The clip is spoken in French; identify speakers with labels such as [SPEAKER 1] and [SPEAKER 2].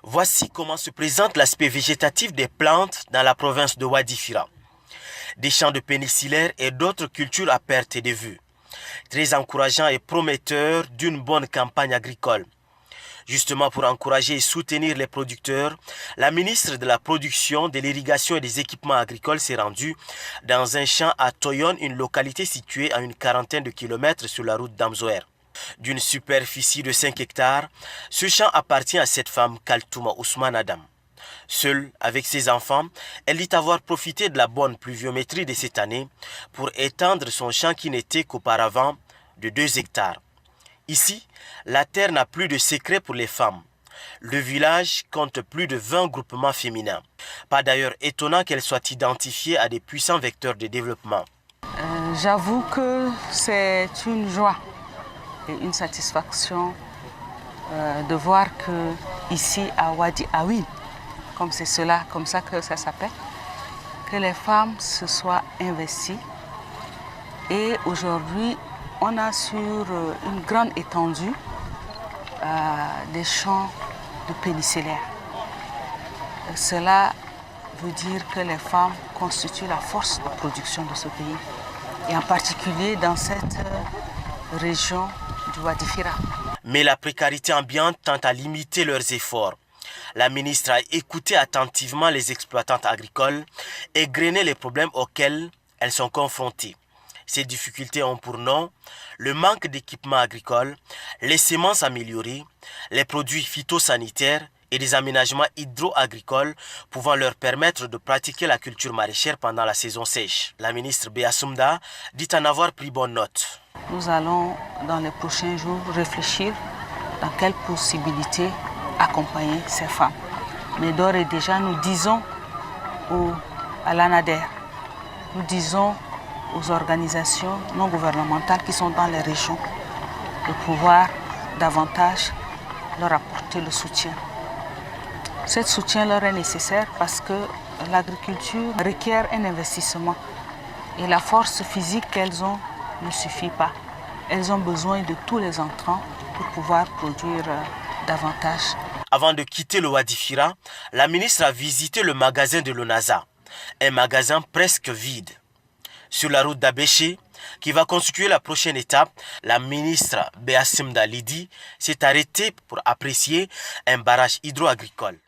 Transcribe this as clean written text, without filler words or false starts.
[SPEAKER 1] Voici comment se présente l'aspect végétatif des plantes dans la province de Wadi Fira. Des champs de pénincillaires et d'autres cultures à perte de vue. Très encourageant et prometteur d'une bonne campagne agricole. Justement pour encourager et soutenir les producteurs, la ministre de la Production, de l'Irrigation et des Équipements agricoles s'est rendue dans un champ à Toyon, une localité située à une quarantaine de kilomètres sur la route d'Amzoer. D'une superficie de 5 hectares, ce champ appartient à cette femme Kaltouma Ousmane Adam. Seule, avec ses enfants, elle dit avoir profité de la bonne pluviométrie de cette année pour étendre son champ qui n'était qu'auparavant de 2 hectares. Ici, la terre n'a plus de secret pour les femmes. Le village compte plus de 20 groupements féminins. Pas d'ailleurs étonnant qu'elles soient identifiées à des puissants vecteurs de développement.
[SPEAKER 2] J'avoue que c'est une joie et une satisfaction de voir que ici à Wadi Awin, comme ça que ça s'appelle, que les femmes se soient investies. Et aujourd'hui, on a sur une grande étendue des champs de pénincillaires. Cela veut dire que les femmes constituent la force de production de ce pays, et en particulier dans cette région du Wadi Fira.
[SPEAKER 1] Mais la précarité ambiante tend à limiter leurs efforts. La ministre a écouté attentivement les exploitantes agricoles et grainé les problèmes auxquels elles sont confrontées. Ces difficultés ont pour nom le manque d'équipements agricoles, les semences améliorées, les produits phytosanitaires et des aménagements hydro-agricoles pouvant leur permettre de pratiquer la culture maraîchère pendant la saison sèche. La ministre Béa Soumda dit en avoir pris bonne note.
[SPEAKER 2] Nous allons dans les prochains jours réfléchir dans quelles possibilités accompagner ces femmes. Mais d'ores et déjà, nous disons à l'ANADER, nous disons aux organisations non gouvernementales qui sont dans les régions de pouvoir davantage leur apporter le soutien. Ce soutien leur est nécessaire parce que l'agriculture requiert un investissement et la force physique qu'elles ont ne suffit pas. Elles ont besoin de tous les entrants pour pouvoir produire davantage.
[SPEAKER 1] Avant de quitter le Wadi Fira, la ministre a visité le magasin de l'ONASA, un magasin presque vide. Sur la route d'Abéché, qui va constituer la prochaine étape, la ministre Béa Soumda Lidi s'est arrêtée pour apprécier un barrage hydro-agricole.